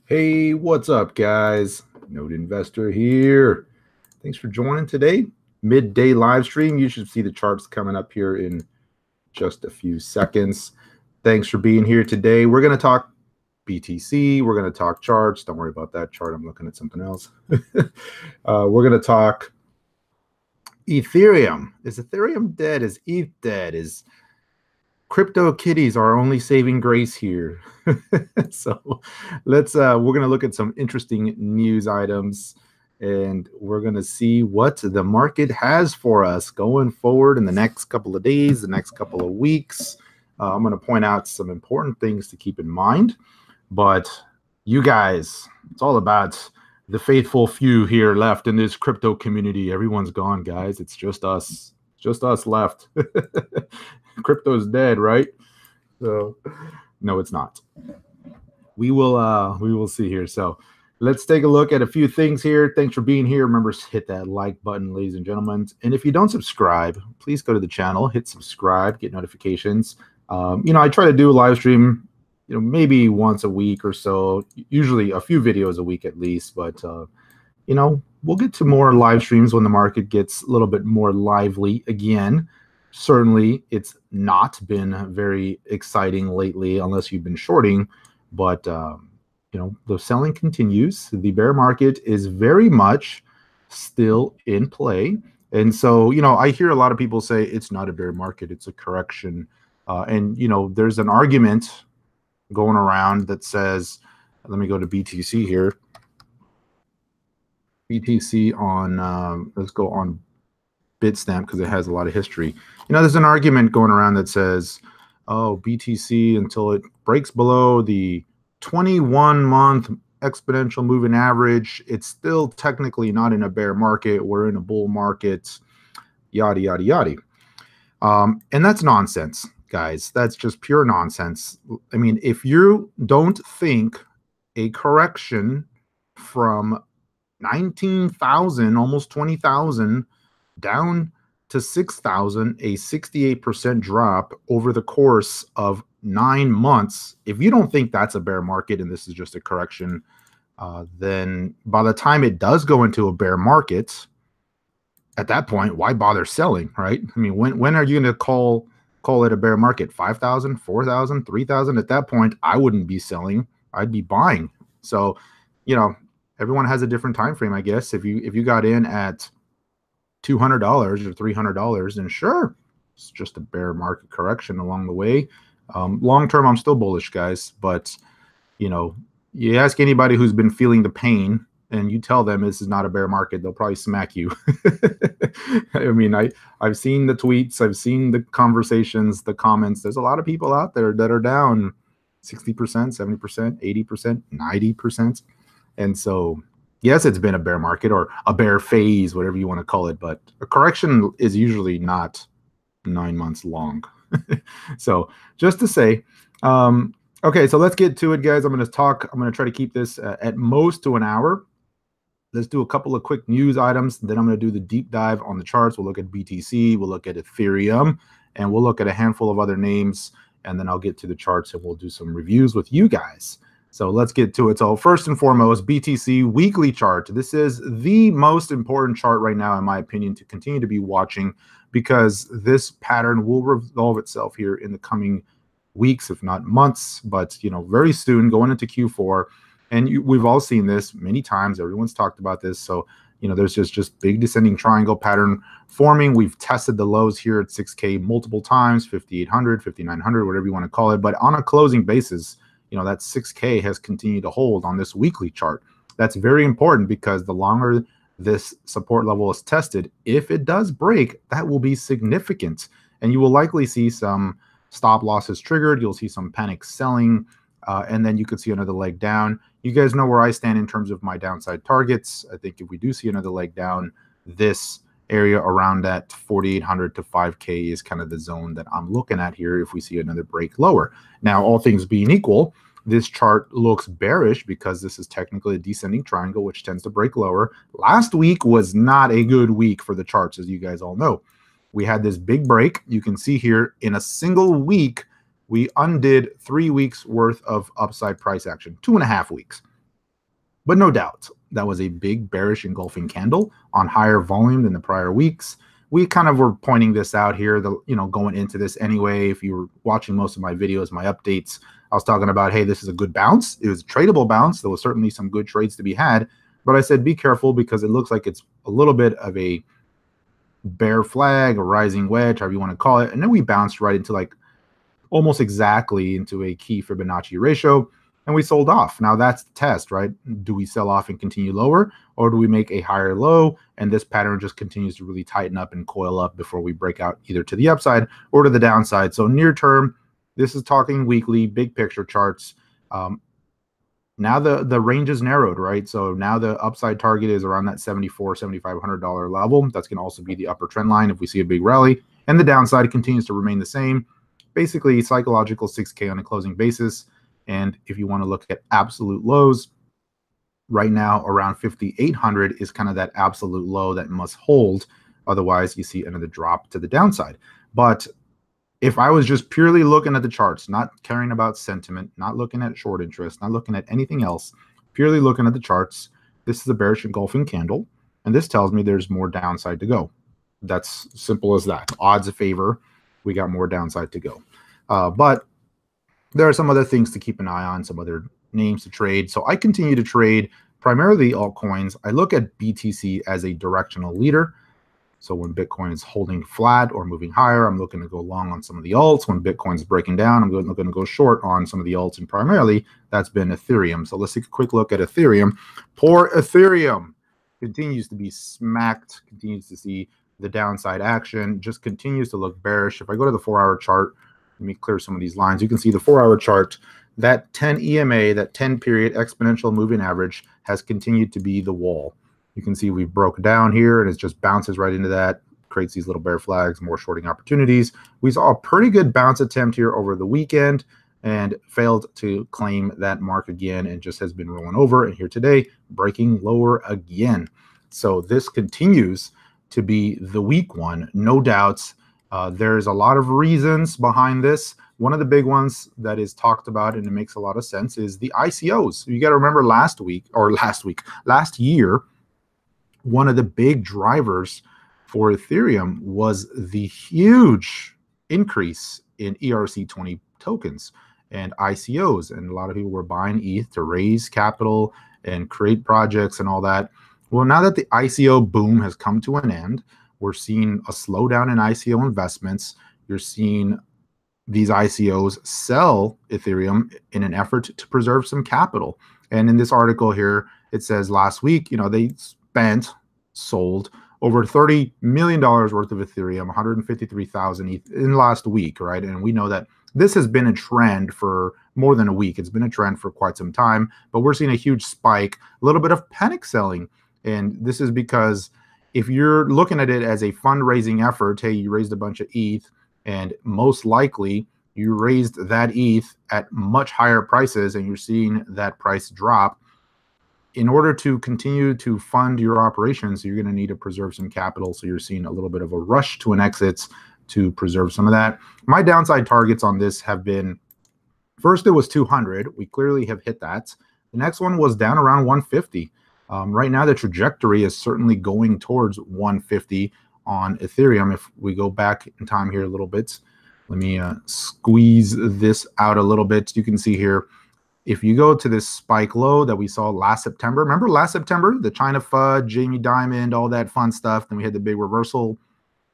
Hey, what's up, guys? Node Investor here. Thanks for joining today. Midday live stream. You should see the charts coming up here in just a few seconds. Thanks for being here today. We're going to talk BTC. We're going to talk charts. Don't worry about that chart. I'm looking at something else. We're going to talk Ethereum. Is Ethereum dead? Is ETH dead? Is crypto kitties our only saving grace here? So let's we're going to look at some interesting news items, and we're going to see what the market has for us going forward in the next couple of days, the next couple of weeks. I'm going to point out some important things to keep in mind, but you guys, it's all about the faithful few here left in this crypto community. Everyone's gone, guys. It's just us left. Crypto's dead, right? So no, it's not. We will see here. So let's take a look at a few things here. Thanks for being here. Remember, hit that like button, ladies and gentlemen. And if you don't subscribe, please go to the channel, hit subscribe, get notifications. I try to do a live stream, maybe once a week or so, usually a few videos a week at least. But we'll get to more live streams when the market gets a little bit more lively again. Certainly, it's not been very exciting lately unless you've been shorting, but the selling continues. The bear market is very much still in play. And so, I hear a lot of people say it's not a bear market, it's a correction. And there's an argument going around that says, let me go to BTC here. BTC on, let's go on Bitstamp because it has a lot of history. There's an argument going around that says, oh, BTC, until it breaks below the 21-month exponential moving average, it's still technically not in a bear market. We're in a bull market, yada, yada, yada. And that's nonsense, guys. That's just pure nonsense. I mean, if you don't think a correction from 19,000, almost 20,000, down to 6,000, a 68% drop over the course of 9 months. If you don't think that's a bear market and this is just a correction, then by the time it does go into a bear market, at that point, why bother selling, right? I mean, when are you going to call it a bear market? 5,000, 4,000, 3,000? At that point, I wouldn't be selling. I'd be buying. So, everyone has a different time frame, I guess. If you got in at $200 or $300, then sure, it's just a bear market correction along the way. Long term, I'm still bullish, guys. But you ask anybody who's been feeling the pain, and you tell them this is not a bear market, they'll probably smack you. I mean, I've seen the tweets, I've seen the conversations, the comments. There's a lot of people out there that are down 60%, 70%, 80%, 90%, and so. Yes, it's been a bear market or a bear phase, whatever you want to call it, but a correction is usually not 9 months long. So just to say, okay, so let's get to it, guys. I'm going to try to keep this at most to an hour. Let's do a couple of quick news items. Then I'm going to do the deep dive on the charts. We'll look at BTC, we'll look at Ethereum, and we'll look at a handful of other names. And then I'll get to the charts and we'll do some reviews with you guys. So let's get to it. So first and foremost, BTC Weekly Chart. This is the most important chart right now, in my opinion, to continue to be watching, because this pattern will resolve itself here in the coming weeks, if not months, but very soon, going into Q4. And we've all seen this many times. Everyone's talked about this. So there's just big descending triangle pattern forming. We've tested the lows here at 6K multiple times, 5,800, 5,900, whatever you want to call it. But on a closing basis, that 6K has continued to hold on this weekly chart. That's very important, because the longer this support level is tested, if it does break, that will be significant. And you will likely see some stop losses triggered. You'll see some panic selling, and then you could see another leg down. You guys know where I stand in terms of my downside targets. I think if we do see another leg down, this area around that 4,800 to 5K is kind of the zone that I'm looking at here if we see another break lower. Now, all things being equal, this chart looks bearish because this is technically a descending triangle, which tends to break lower. Last week was not a good week for the charts, as you guys all know. We had this big break. You can see here in a single week, we undid 3 weeks worth of upside price action, 2.5 weeks. But no doubt, that was a big bearish engulfing candle on higher volume than the prior weeks. We kind of were pointing this out here, going into this anyway. If you were watching most of my videos, my updates, I was talking about, hey, this is a good bounce. It was a tradable bounce. There was certainly some good trades to be had. But I said, be careful, because it looks like it's a little bit of a bear flag, a rising wedge, however you want to call it. And then we bounced right into like almost exactly into a key Fibonacci ratio, and we sold off. Now that's the test, right? Do we sell off and continue lower, or do we make a higher low and this pattern just continues to really tighten up and coil up before we break out either to the upside or to the downside? So near term, this is talking weekly, big picture charts. Now the range is narrowed, right? So now the upside target is around that $7,400, $7,500 level. That's going to also be the upper trend line if we see a big rally. And the downside continues to remain the same. Basically, psychological 6K on a closing basis. And if you want to look at absolute lows, right now around 5,800 is kind of that absolute low that must hold. Otherwise, you see another drop to the downside. But if I was just purely looking at the charts, not caring about sentiment, not looking at short interest, not looking at anything else, purely looking at the charts, this is a bearish engulfing candle. And this tells me there's more downside to go. That's simple as that. Odds favor, we got more downside to go. But there are some other things to keep an eye on, some other names to trade. So I continue to trade primarily altcoins. I look at BTC as a directional leader. So when Bitcoin is holding flat or moving higher, I'm looking to go long on some of the alts. When Bitcoin's breaking down, I'm looking to go short on some of the alts, and primarily that's been Ethereum. So let's take a quick look at Ethereum. Poor Ethereum continues to be smacked, continues to see the downside action, just continues to look bearish. If I go to the 4-hour chart, let me clear some of these lines. You can see the 4-hour chart, that 10 EMA, that 10-period exponential moving average has continued to be the wall. You can see we've broke down here, and it just bounces right into that, creates these little bear flags, more shorting opportunities. We saw a pretty good bounce attempt here over the weekend and failed to claim that mark again, and just has been rolling over. And here today, breaking lower again. So this continues to be the weak one, no doubts. There's a lot of reasons behind this. One of the big ones that is talked about, and it makes a lot of sense, is the ICOs. You got to remember last year, one of the big drivers for Ethereum was the huge increase in ERC20 tokens and ICOs. And a lot of people were buying ETH to raise capital and create projects and all that. Well, now that the ICO boom has come to an end, we're seeing a slowdown in ICO investments. You're seeing these ICOs sell Ethereum in an effort to preserve some capital. And in this article here, it says last week, they sold over $30 million worth of Ethereum, 153,000 ETH in last week, right? And we know that this has been a trend for more than a week. It's been a trend for quite some time, but we're seeing a huge spike, a little bit of panic selling. And this is because if you're looking at it as a fundraising effort, hey, you raised a bunch of ETH, and most likely you raised that ETH at much higher prices, and you're seeing that price drop. In order to continue to fund your operations, you're going to need to preserve some capital. So you're seeing a little bit of a rush to an exit to preserve some of that. My downside targets on this have been, first it was 200. We clearly have hit that. The next one was down around 150. Right now, the trajectory is certainly going towards 150 on Ethereum. If we go back in time here a little bit, let me squeeze this out a little bit. You can see here, if you go to this spike low that we saw last September, remember last September, the China FUD, Jamie Dimon, all that fun stuff, then we had the big reversal.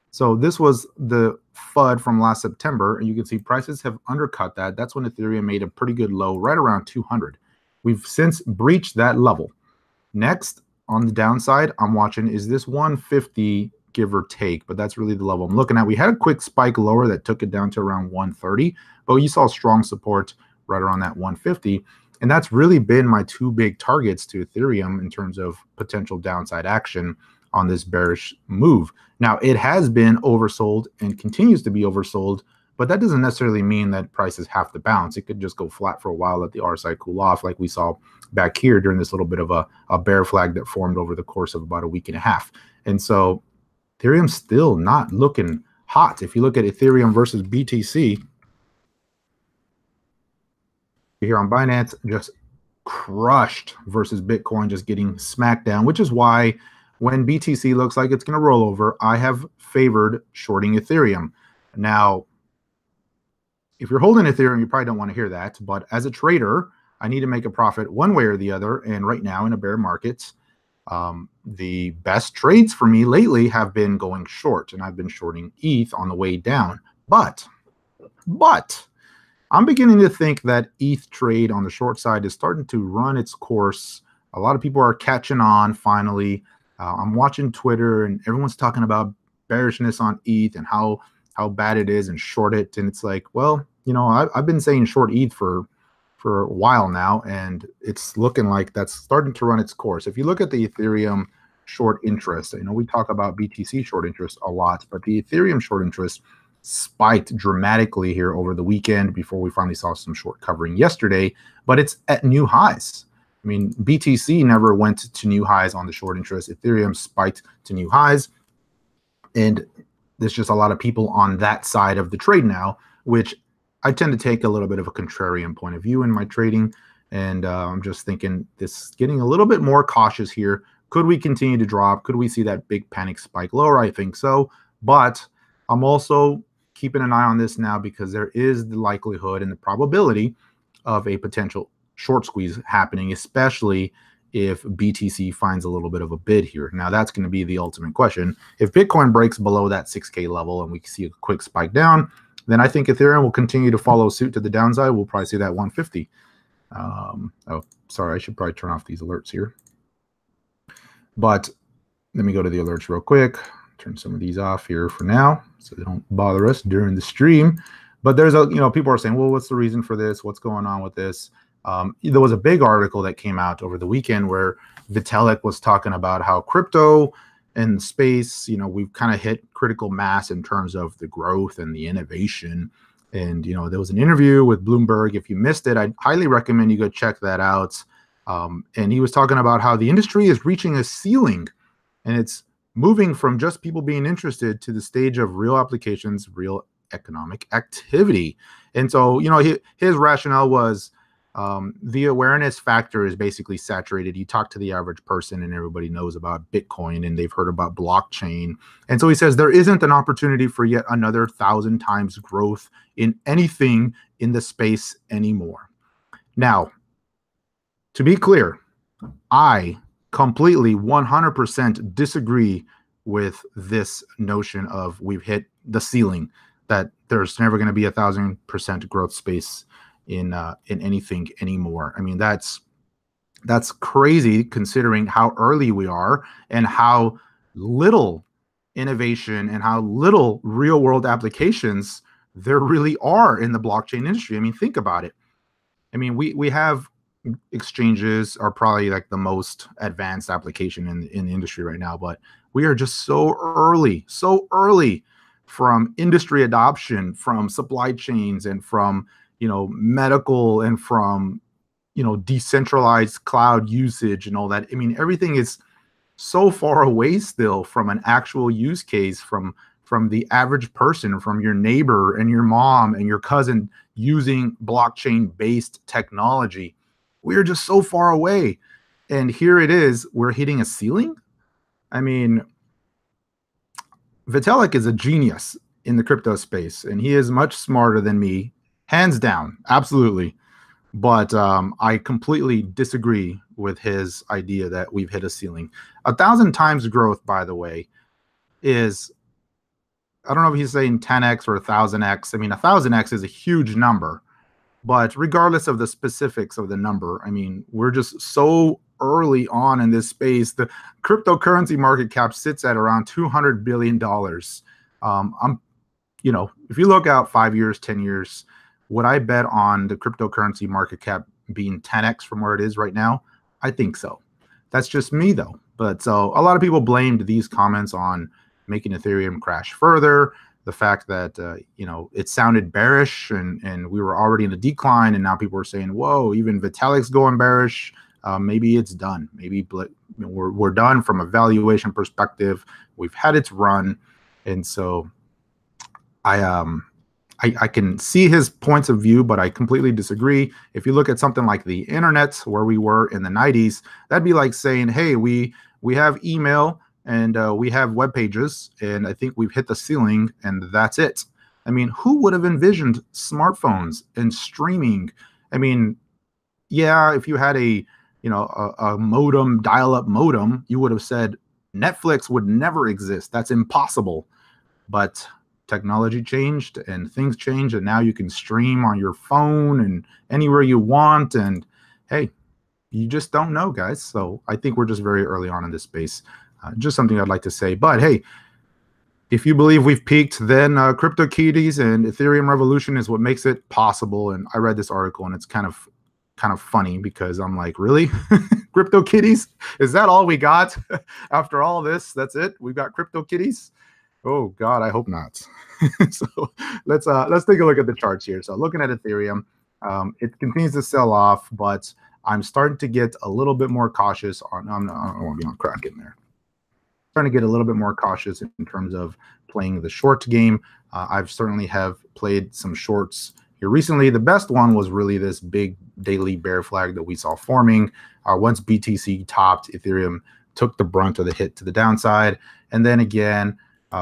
So this was the FUD from last September, and you can see prices have undercut that. That's when Ethereum made a pretty good low, right around 200. We've since breached that level. Next, on the downside, I'm watching, is this 150, give or take, but that's really the level I'm looking at. We had a quick spike lower that took it down to around 130, but you saw strong support right around that 150. And that's really been my two big targets to Ethereum in terms of potential downside action on this bearish move. Now, it has been oversold and continues to be oversold, but that doesn't necessarily mean that prices have to bounce. It could just go flat for a while, let the R side cool off, like we saw back here during this little bit of a bear flag that formed over the course of about a week and a half. And so Ethereum's still not looking hot. If you look at Ethereum versus BTC, here on Binance, just crushed versus Bitcoin just getting smacked down, which is why when BTC looks like it's going to roll over, I have favored shorting Ethereum. Now, if you're holding Ethereum, you probably don't want to hear that. But as a trader, I need to make a profit one way or the other. And right now in a bear market, the best trades for me lately have been going short. And I've been shorting ETH on the way down. But I'm beginning to think that ETH trade on the short side is starting to run its course. A lot of people are catching on finally. I'm watching Twitter and everyone's talking about bearishness on ETH and how bad it is and short it. And it's like, well, you know, I've been saying short ETH for a while now, and it's looking like that's starting to run its course. If you look at the Ethereum short interest, you know, we talk about BTC short interest a lot, but the Ethereum short interest spiked dramatically here over the weekend before we finally saw some short covering yesterday, but it's at new highs. I mean, BTC never went to new highs on the short interest. Ethereum spiked to new highs, and there's just a lot of people on that side of the trade now, which I tend to take a little bit of a contrarian point of view in my trading. And I'm just thinking this getting a little bit more cautious here. Could we continue to drop? Could we see that big panic spike lower? I think so. But I'm also keeping an eye on this now because there is the likelihood and the probability of a potential short squeeze happening, especially if BTC finds a little bit of a bid here. Now, that's going to be the ultimate question. If Bitcoin breaks below that 6K level and we see a quick spike down, then I think Ethereum will continue to follow suit to the downside. We'll probably see that 150. Oh, sorry, I should probably turn off these alerts here. But let me go to the alerts real quick. Turn some of these off here for now so they don't bother us during the stream. But there's people are saying, well, what's the reason for this? What's going on with this? There was a big article that came out over the weekend where Vitalik was talking about how crypto and space, we've kind of hit critical mass in terms of the growth and the innovation. And, there was an interview with Bloomberg. If you missed it, I'd highly recommend you go check that out. And he was talking about how the industry is reaching a ceiling and it's moving from just people being interested to the stage of real applications, real economic activity. And so, his rationale was, the awareness factor is basically saturated. You talk to the average person and everybody knows about Bitcoin and they've heard about blockchain. And so he says there isn't an opportunity for yet another 1,000 times growth in anything in the space anymore. Now, to be clear, I completely 100% disagree with this notion of we've hit the ceiling, that there's never going to be 1,000% growth space in anything anymore. I mean, that's crazy considering how early we are and how little innovation and how little real world applications there really are in the blockchain industry. I mean, think about it. I mean, we have exchanges are probably like the most advanced application in the industry right now, but we are just so early from industry adoption, from supply chains, and from medical, and from decentralized cloud usage and all that. I mean, everything is so far away still from an actual use case, from the average person, from your neighbor and your mom and your cousin using blockchain based technology. We are just so far away, and here it is, we're hitting a ceiling. I mean, Vitalik is a genius in the crypto space, and he is much smarter than me, hands down, absolutely. But I completely disagree with his idea that we've hit a ceiling. 1,000 times growth, by the way, is, I don't know if he's saying 10x or 1,000x. I mean, 1,000x is a huge number, but regardless of the specifics of the number, I mean, we're just so early on in this space. The cryptocurrency market cap sits at around $200 billion. If you look out 5 years, 10 years, would I bet on the cryptocurrency market cap being 10x from where it is right now? I think so. That's just me, though. But so a lot of people blamed these comments on making Ethereum crash further, the fact that it sounded bearish and we were already in a decline, and now people are saying, whoa, even Vitalik's going bearish. Maybe it's done. Maybe we're done from a valuation perspective. We've had its run. And so I I can see his points of view, but I completely disagree. If you look at something like the internet, where we were in the 90s, that'd be like saying, hey, we have email and we have web pages, and I think we've hit the ceiling, and that's it. I mean, who would have envisioned smartphones and streaming? I mean, yeah, if you had a modem, dial-up modem, you would have said Netflix would never exist. That's impossible. But technology changed and things changed, and now you can stream on your phone and anywhere you want. And hey, you just don't know, guys. So I think we're just very early on in this space. Just something I'd like to say. But hey, if you believe we've peaked, then CryptoKitties and Ethereum Revolution is what makes it possible. And I read this article, and it's kind of funny, because I'm like, really? CryptoKitties? Is that all we got after all this? That's it? We've got CryptoKitties? Oh God, I hope not. So let's take a look at the charts here. So looking at Ethereum, it continues to sell off, but I'm starting to get a little bit more cautious on. I don't want to be on crack in there. Trying to get a little bit more cautious in terms of playing the short game. I've certainly have played some shorts here recently. The best one was really this big daily bear flag that we saw forming. Once BTC topped, Ethereum took the brunt of the hit to the downside, and then again,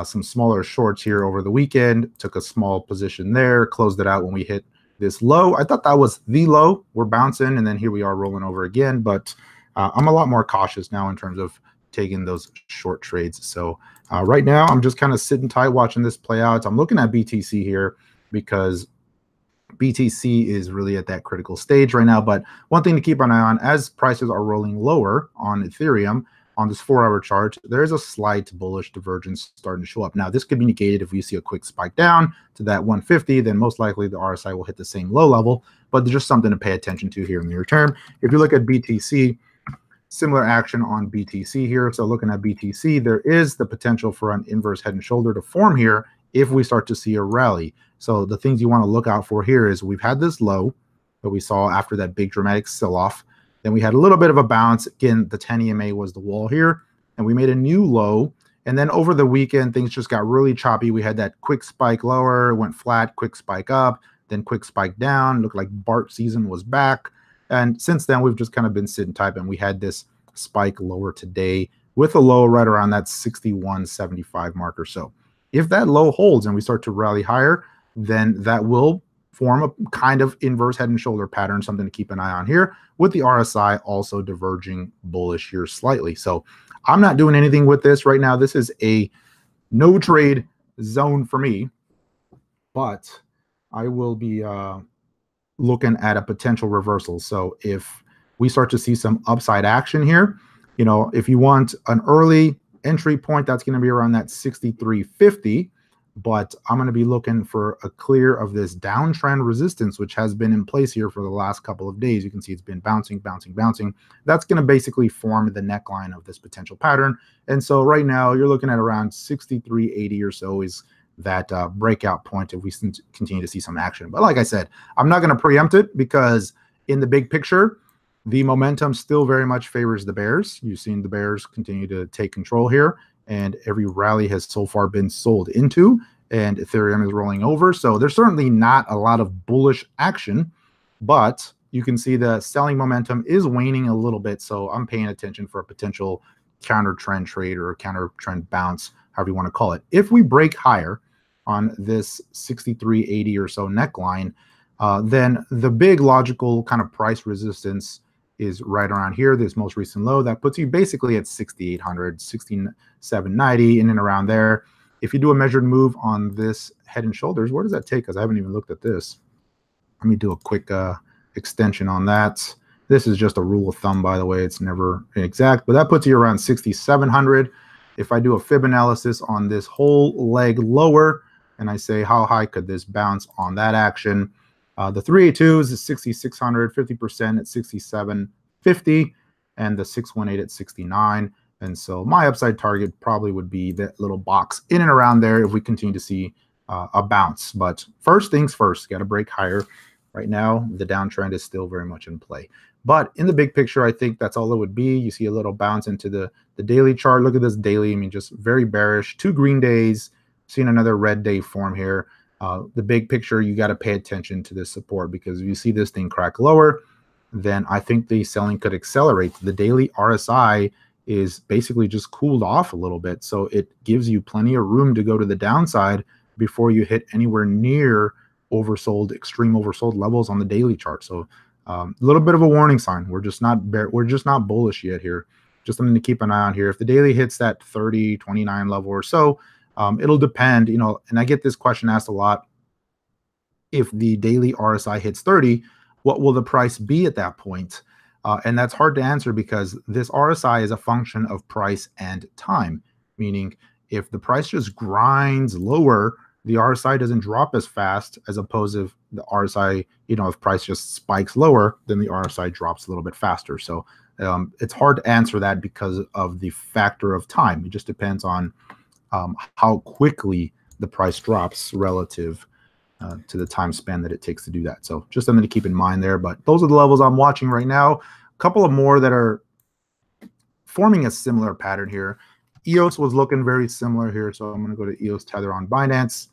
some smaller shorts here over the weekend, took a small position there, closed it out when we hit this low. I thought that was the low. We're bouncing, and then here we are rolling over again. But I'm a lot more cautious now in terms of taking those short trades. So right now, I'm just kind of sitting tight, watching this play out. I'm looking at BTC here because BTC is really at that critical stage right now. But one thing to keep an eye on, as prices are rolling lower on Ethereum, on this 4-hour chart, there is a slight bullish divergence starting to show up. Now, this could be negated if we see a quick spike down to that 150, then most likely the RSI will hit the same low level, but there's just something to pay attention to here in the near term. If you look at BTC, similar action on BTC here. So looking at BTC, there is the potential for an inverse head and shoulder to form here if we start to see a rally. So the things you want to look out for here is we've had this low that we saw after that big dramatic sell-off. Then we had a little bit of a bounce. Again, the 10 EMA was the wall here, and we made a new low. And then over the weekend, things just got really choppy. We had that quick spike lower, went flat, quick spike up, then quick spike down. Looked like BART season was back. And since then, we've just kind of been sitting tight, and we had this spike lower today with a low right around that 61.75 mark or so. If that low holds and we start to rally higher, then that will form a kind of inverse head and shoulder pattern, something to keep an eye on here, with the RSI also diverging bullish here slightly. So I'm not doing anything with this right now. This is a no trade zone for me, but I will be looking at a potential reversal. So if we start to see some upside action here, if you want an early entry point, that's going to be around that 63.50. But I'm going to be looking for a clear of this downtrend resistance, which has been in place here for the last couple of days. You can see it's been bouncing, bouncing, bouncing. That's going to basically form the neckline of this potential pattern. And so right now, you're looking at around 63.80 or so is that breakout point if we continue to see some action. But like I said, I'm not going to preempt it because in the big picture, the momentum still very much favors the bears. You've seen the bears continue to take control here, and every rally has so far been sold into, and Ethereum is rolling over. So there's certainly not a lot of bullish action, but you can see the selling momentum is waning a little bit. So I'm paying attention for a potential counter trend trade or a counter trend bounce, however you want to call it. If we break higher on this 63.80 or so neckline, then the big logical kind of price resistance is right around here, this most recent low. That puts you basically at 6,800, 6,790, in and around there. If you do a measured move on this head and shoulders, where does that take us? I haven't even looked at this. Let me do a quick extension on that. This is just a rule of thumb, by the way. It's never exact, but that puts you around 6,700. If I do a fib analysis on this whole leg lower, and I say how high could this bounce on that action, the 382s is 6,600, 50% at 6,750, and the 618 at 69. And so my upside target probably would be that little box in and around there if we continue to see a bounce. But first things first, got to break higher. Right now, the downtrend is still very much in play. But in the big picture, I think that's all it would be. You see a little bounce into the daily chart. Look at this daily. I mean, just very bearish. 2 green days. Seeing another red day form here. The big picture, you got to pay attention to this support, because if you see this thing crack lower, then I think the selling could accelerate. The daily RSI is basically just cooled off a little bit, so it gives you plenty of room to go to the downside before you hit anywhere near oversold, extreme oversold levels on the daily chart. So a little bit of a warning sign. We're just not bullish yet here. Just something to keep an eye on here. If the daily hits that 30.29 level or so, it'll depend, you know, and I get this question asked a lot. If the daily RSI hits 30, what will the price be at that point? And that's hard to answer, because this RSI is a function of price and time, meaning if the price just grinds lower, the RSI doesn't drop as fast, as opposed to the RSI, you know, if price just spikes lower, then the RSI drops a little bit faster. So it's hard to answer that because of the factor of time. It just depends on how quickly the price drops relative to the time span that it takes to do that. So just something to keep in mind there. But those are the levels I'm watching right now. A couple of more that are forming a similar pattern here. EOS was looking very similar here, so I'm going to go to EOS Tether on Binance.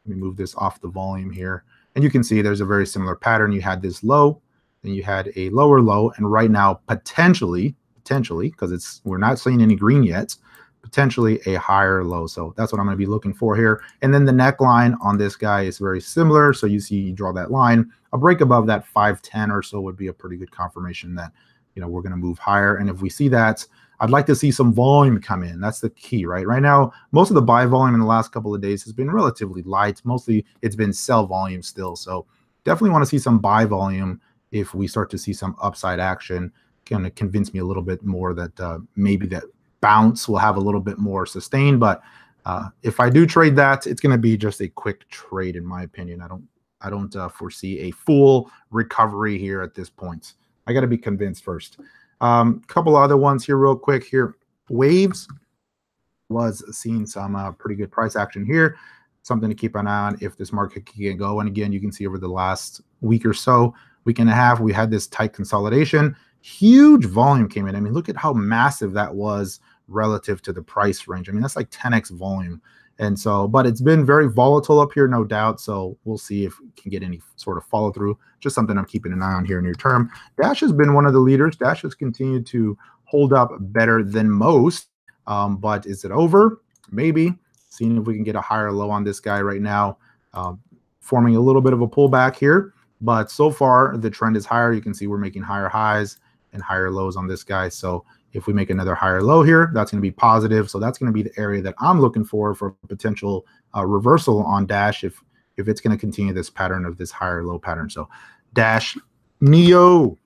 Let me move this off the volume here. And you can see there's a very similar pattern. You had this low, then you had a lower low, and right now, potentially, because we're not seeing any green yet, potentially a higher low. So that's what I'm going to be looking for here. And then the neckline on this guy is very similar. So you see, you draw that line. A break above that 510 or so would be a pretty good confirmation that, you know, we're going to move higher. And if we see that, I'd like to see some volume come in. That's the key, right? Right now, most of the buy volume in the last couple of days has been relatively light. Mostly it's been sell volume still. So definitely want to see some buy volume. If we start to see some upside action, kind of convince me a little bit more that maybe that bounce will have a little bit more sustain. But if I do trade that, it's going to be just a quick trade, in my opinion. I don't foresee a full recovery here at this point. I got to be convinced first. Couple other ones here real quick here. Waves was seeing some pretty good price action here. Something to keep an eye on if this market can get going. Again, you can see over the last week or so, week and a half, we had this tight consolidation. Huge volume came in. I mean, look at how massive that was relative to the price range. I mean, that's like 10x volume. And so, but it's been very volatile up here, no doubt. So we'll see if we can get any sort of follow through. Just something I'm keeping an eye on here near term. Dash has been one of the leaders. Dash has continued to hold up better than most. But is it over? Maybe. Seeing if we can get a higher low on this guy right now. Forming a little bit of a pullback here. But so far, the trend is higher. You can see we're making higher highs and higher lows on this guy. So if we make another higher low here, that's going to be positive. So that's going to be the area that I'm looking for potential reversal on Dash if it's going to continue this pattern of this higher low pattern. So Dash, Neo,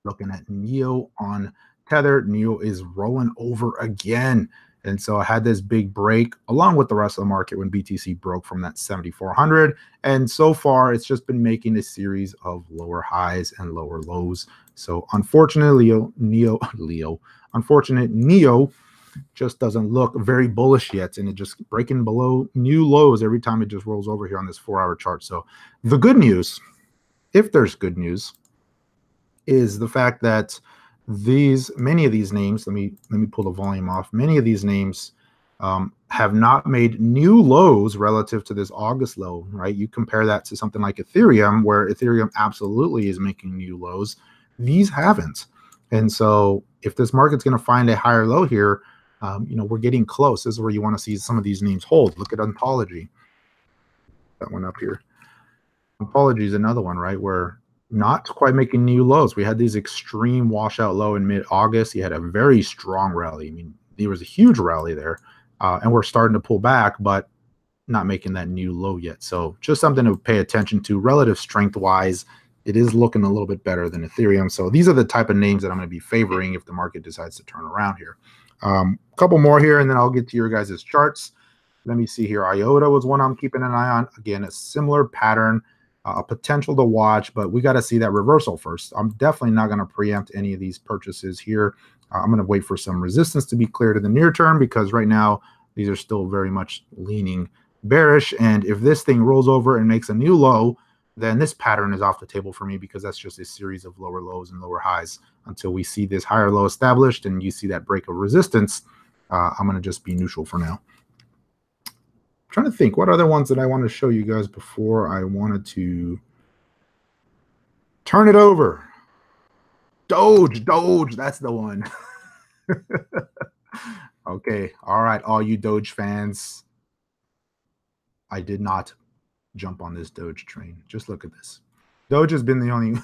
looking at Neo on Tether. Neo is rolling over again. And so I had this big break along with the rest of the market when BTC broke from that 7,400. And so far, it's just been making a series of lower highs and lower lows. So unfortunately, unfortunate Neo just doesn't look very bullish yet. And it just breaking below new lows every time it just rolls over here on this 4-hour chart. So the good news, if there's good news, is the fact that many of these names, let me pull the volume off. Many of these names have not made new lows relative to this August low, right? You compare that to something like Ethereum, where Ethereum absolutely is making new lows. These haven't. And so if this market's going to find a higher low here, you know, we're getting close. This is where you want to see some of these names hold. Look at Ontology. That one up here. Ontology is another one, right, where not quite making new lows. We had these extreme washout low in mid-August. You had a very strong rally. I mean, there was a huge rally there, and we're starting to pull back, but not making that new low yet. So just something to pay attention to. Relative strength-wise, it is looking a little bit better than Ethereum. So these are the type of names that I'm going to be favoring if the market decides to turn around here. A couple more here, and then I'll get to your guys' charts. Let me see here. IOTA was one I'm keeping an eye on. Again, a similar pattern. A potential to watch, but we got to see that reversal first. I'm definitely not going to preempt any of these purchases here. I'm going to wait for some resistance to be cleared in the near term, because right now these are still very much leaning bearish. And if this thing rolls over and makes a new low, then this pattern is off the table for me, because that's just a series of lower lows and lower highs until we see this higher low established and you see that break of resistance. I'm going to just be neutral for now. trying to think what other ones that I want to show you guys before I wanted to turn it over. Doge, that's the one. Okay, all right, all you Doge fans. I did not jump on this Doge train. Just look at this. Doge has been the only,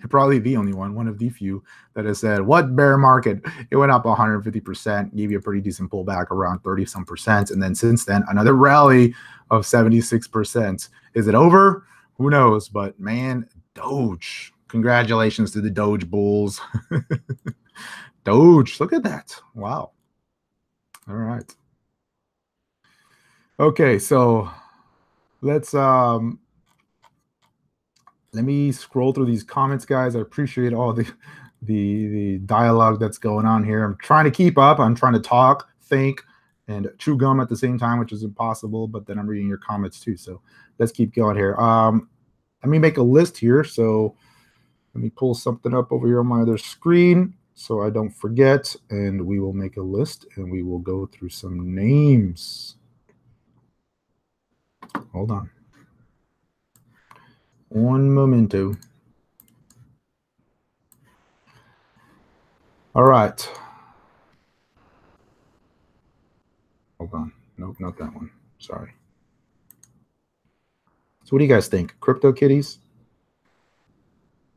probably the only one of the few that has said, what bear market? It went up 150%, gave you a pretty decent pullback around 30-some percent. And then since then, another rally of 76%. Is it over? Who knows? But man, Doge. Congratulations to the Doge bulls. Doge, look at that. Wow. All right. Okay, so let's let me scroll through these comments, guys. I appreciate all the dialogue that's going on here. I'm trying to keep up. I'm trying to talk, think, and chew gum at the same time, which is impossible. But then I'm reading your comments too. So let's keep going here. Let me make a list here. So let me pull something up over here on my other screen so I don't forget. And we will make a list and we will go through some names. Hold on. One momento. All right. Hold on. Nope, not that one. Sorry. So what do you guys think? Crypto kitties?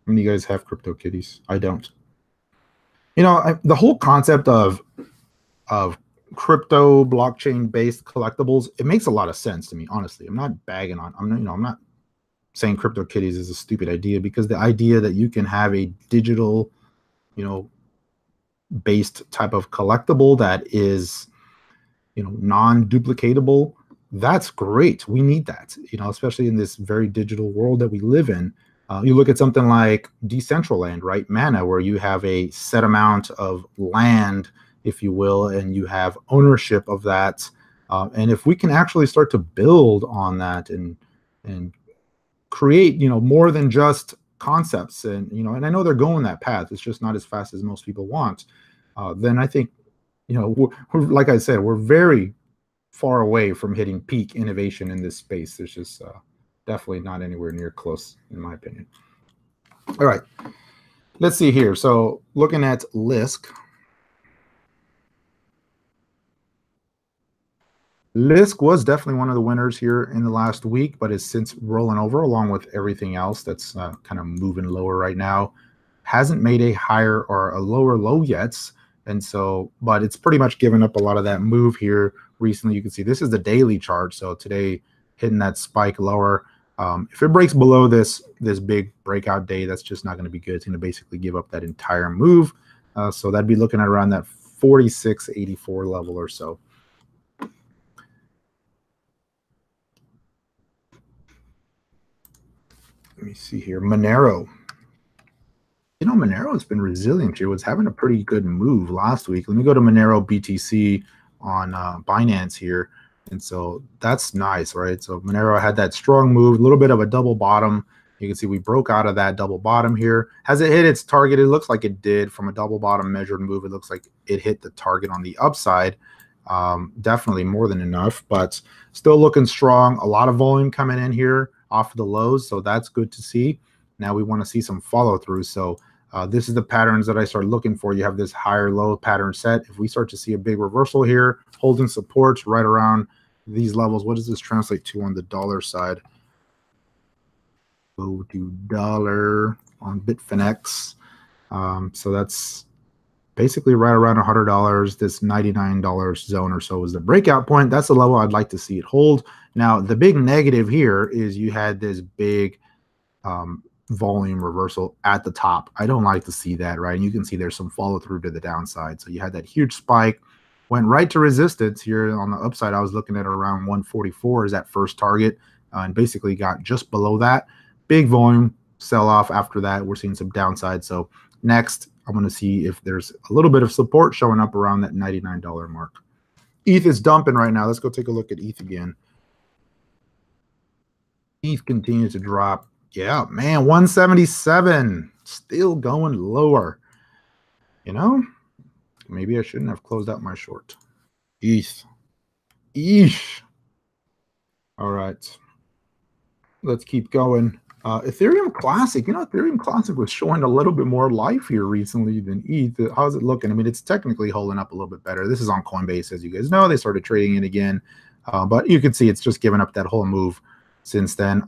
How many of you guys have crypto kitties? I don't. You know, the whole concept of crypto blockchain based collectibles, it makes a lot of sense to me, honestly. I'm not bagging on, I'm not saying crypto kitties is a stupid idea, because the idea that you can have a digital, based type of collectible that is, non-duplicatable, that's great. We need that, especially in this very digital world that we live in. You look at something like Decentraland, right? Mana, where you have a set amount of land, if you will, and you have ownership of that. And if we can actually start to build on that and create, more than just concepts, and and I know they're going that path, it's just not as fast as most people want. Then I think, we're, like I said, we're very far away from hitting peak innovation in this space. There's just definitely not anywhere near close, in my opinion. All right, let's see here. So looking at Lisk. Lisk was definitely one of the winners here in the last week, but is since rolling over along with everything else that's kind of moving lower right now. Hasn't made a higher or a lower low yet. And so, but it's pretty much given up a lot of that move here recently. You can see this is the daily chart. So today hitting that spike lower. If it breaks below this big breakout day, that's just not going to be good. It's going to basically give up that entire move. So that'd be looking at around that 46.84 level or so. Let me see here. Monero. Monero has been resilient here. Was having a pretty good move last week. Let me go to Monero BTC on Binance here. And so that's nice, right? So Monero had that strong move, a little bit of a double bottom. You can see we broke out of that double bottom here. Has it hit its target? It looks like it did. From a double bottom measured move, it looks like it hit the target on the upside. Definitely more than enough, but still looking strong. A lot of volume coming in here off of the lows, so that's good to see. Now we want to see some follow through. So this is the patterns that I start looking for. You have this higher low pattern set. If we start to see a big reversal here, holding supports right around these levels, what does this translate to on the dollar side? Go to dollar on Bitfinex. So that's basically right around $100. This $99 zone or so is the breakout point. That's the level I'd like to see it hold. Now, the big negative here is you had this big volume reversal at the top. I don't like to see that, right? And you can see there's some follow through to the downside. So you had that huge spike, went right to resistance here on the upside. I was looking at around 144 as that first target, and basically got just below that. Big volume sell off after that. We're seeing some downside. So next, I'm going to see if there's a little bit of support showing up around that $99 mark. ETH is dumping right now. Let's go take a look at ETH again. ETH continues to drop. Yeah, man, 177, still going lower. Maybe I shouldn't have closed out my short. ETH. Eesh. All right. Let's keep going. Ethereum Classic. Ethereum Classic was showing a little bit more life here recently than ETH. How's it looking? I mean, it's technically holding up a little bit better. This is on Coinbase, as you guys know. They started trading it again. But you can see it's just given up that whole move since then.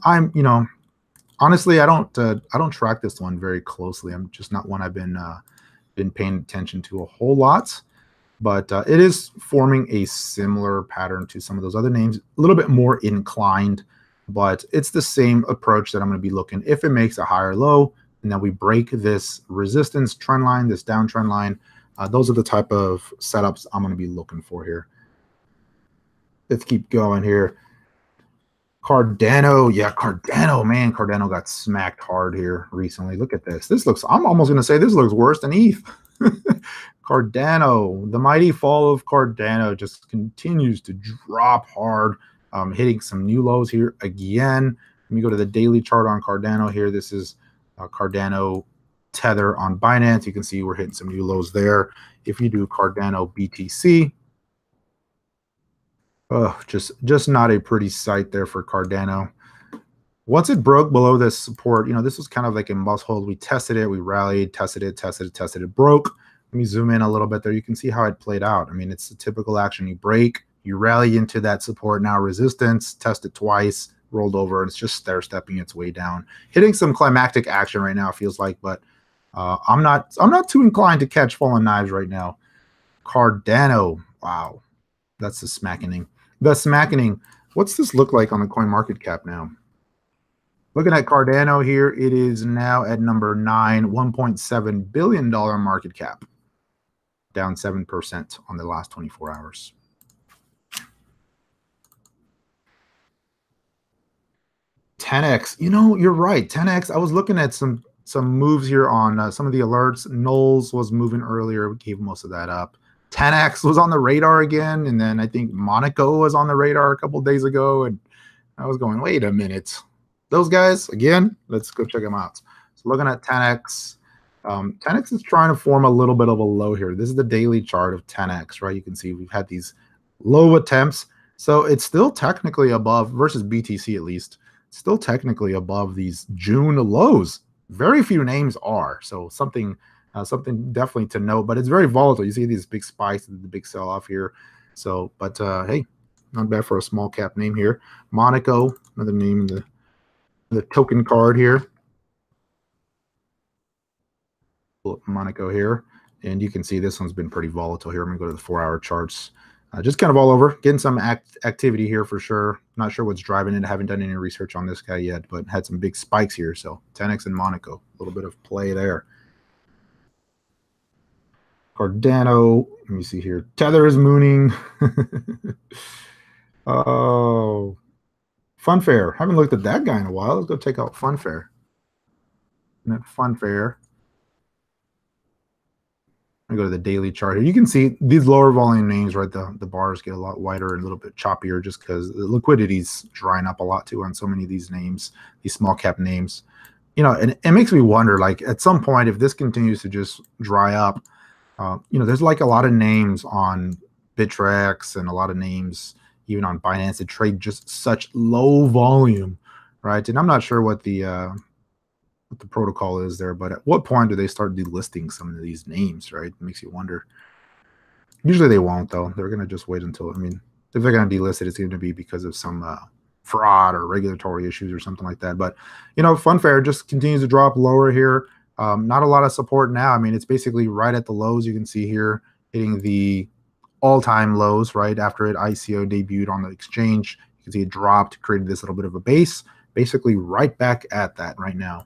Honestly, I don't track this one very closely. I'm just not one I've been paying attention to a whole lot. But it is forming a similar pattern to some of those other names, a little bit more inclined, but it's the same approach that I'm going to be looking. If it makes a higher low, and then we break this resistance trend line, this downtrend line, those are the type of setups I'm going to be looking for here. Let's keep going here. Cardano, yeah, Cardano, man, Cardano got smacked hard here recently. Look at this. I'm almost going to say this looks worse than ETH. Cardano, the mighty fall of Cardano just continues to drop hard, hitting some new lows here again. Let me go to the daily chart on Cardano here. This is Cardano Tether on Binance. You can see we're hitting some new lows there. If you do Cardano BTC, just not a pretty sight there for Cardano. Once it broke below this support, this was kind of like a must hold. We tested it, we rallied, tested it, broke. Let me zoom in a little bit there. You can see how it played out. I mean, it's the typical action. You break, you rally into that support, now resistance, test it twice, rolled over, and it's just stair-stepping its way down. Hitting some climactic action right now, it feels like, but I'm not too inclined to catch fallen knives right now. Cardano, wow. That's the smackening. The smackening. What's this look like on the coin market cap now? Looking at Cardano here, it is now at number 9, $1.7 billion market cap, down 7% on the last 24 hours. $10X, you're right. $10X, I was looking at some moves here on some of the alerts. Knowles was moving earlier. We gave most of that up. $10X was on the radar again, and then I think Monaco was on the radar a couple days ago, and I was going, wait a minute. Those guys, again, let's go check them out. So looking at 10X, 10X is trying to form a little bit of a low here. This is the daily chart of 10X, right? You can see we've had these low attempts. So it's still technically above, versus BTC at least, still technically above these June lows. Very few names are. So something definitely to note, but it's very volatile. You see these big spikes, the big sell-off here. So, but hey, not bad for a small cap name here. Monaco, another name in the token card here. Monaco here, and you can see this one's been pretty volatile here. I'm gonna go to the 4-hour charts. Just kind of all over, getting some activity here for sure. Not sure what's driving it. I haven't done any research on this guy yet, but had some big spikes here. So 10X and Monaco, a little bit of play there. Cardano, let me see here. Tether is mooning. Oh, Funfair. Haven't looked at that guy in a while. Let's go take out Funfair. Funfair. I go to the daily chart here. You can see these lower volume names, right? The bars get a lot wider and a little bit choppier just because the liquidity's drying up a lot too on so many of these names, these small cap names. And it makes me wonder, like at some point, if this continues to just dry up, there's like a lot of names on Bittrex and a lot of names even on Binance that trade just such low volume, right? And I'm not sure what the protocol is there, but at what point do they start delisting some of these names, right? It makes you wonder. Usually they won't, though. They're going to just wait until, if they're going to delist it, it's going to be because of some fraud or regulatory issues or something like that. But, Funfair just continues to drop lower here. Not a lot of support now. It's basically right at the lows. You can see here hitting the all-time lows right after it ICO debuted on the exchange. You can see it dropped, created this little bit of a base, basically right back at that right now.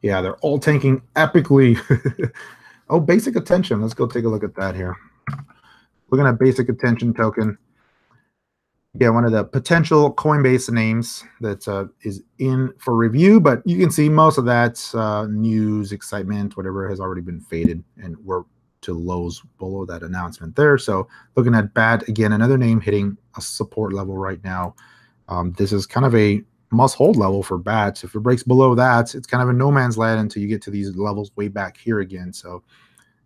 Yeah, they're all tanking epically. Oh, basic attention. Let's go take a look at that here. Looking at basic attention token. Yeah, one of the potential Coinbase names that is in for review, but you can see most of that news, excitement, whatever has already been faded, and we're to lows below that announcement there. So looking at BAT, again, another name hitting a support level right now. This is kind of a must-hold level for BAT. If it breaks below that, it's kind of a no man's land until you get to these levels way back here again. So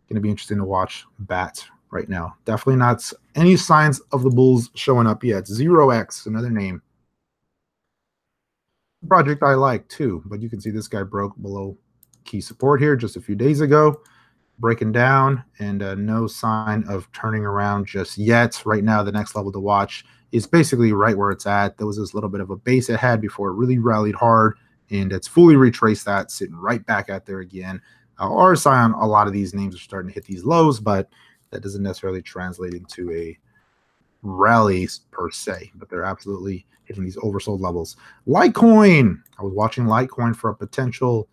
going to be interesting to watch BAT right now. Definitely not any signs of the bulls showing up yet. 0x, another name. Project I like too, but you can see this guy broke below key support here just a few days ago, breaking down, and no sign of turning around just yet. Right now, the next level to watch is basically right where it's at. There was this little bit of a base it had before it really rallied hard, and it's fully retraced that, sitting right back out there again. RSI on a lot of these names are starting to hit these lows, but that doesn't necessarily translate into a rallies per se, but they're absolutely hitting these oversold levels. Litecoin, I was watching Litecoin for a potential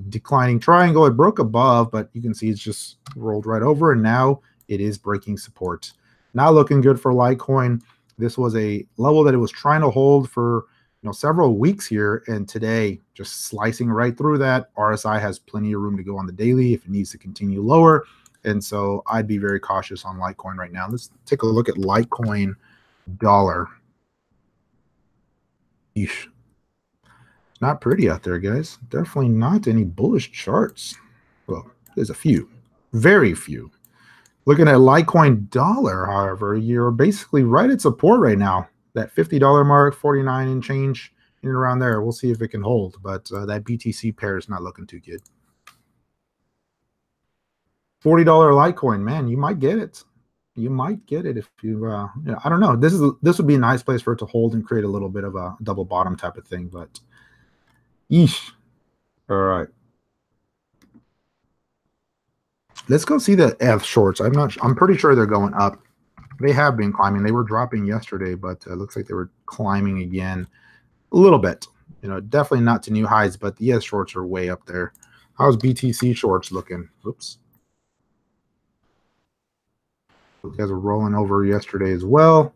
declining triangle. It broke above, but you can see it's just rolled right over, and now it is breaking support. Not looking good for Litecoin. This was a level that it was trying to hold for several weeks here, and today just slicing right through that. RSI has plenty of room to go on the daily if it needs to continue lower. And so I'd be very cautious on Litecoin right now. Let's take a look at Litecoin dollar. Eesh. It's not pretty out there, guys. Definitely not any bullish charts. Well, there's a few, very few. Looking at Litecoin dollar, however, you're basically right at support right now. That $50 mark, 49 and change, in and around there. We'll see if it can hold, but that BTC pair is not looking too good. $40 Litecoin, man, you might get it. You might get it if you, I don't know. This would be a nice place for it to hold and create a little bit of a double bottom type of thing, but yeesh. All right. Let's go see the ETH shorts. I'm pretty sure they're going up. They have been climbing. They were dropping yesterday, but it looks like they were climbing again a little bit. Definitely not to new highs, but the ETH shorts are way up there. How's BTC shorts looking? Oops. Those guys were rolling over yesterday as well,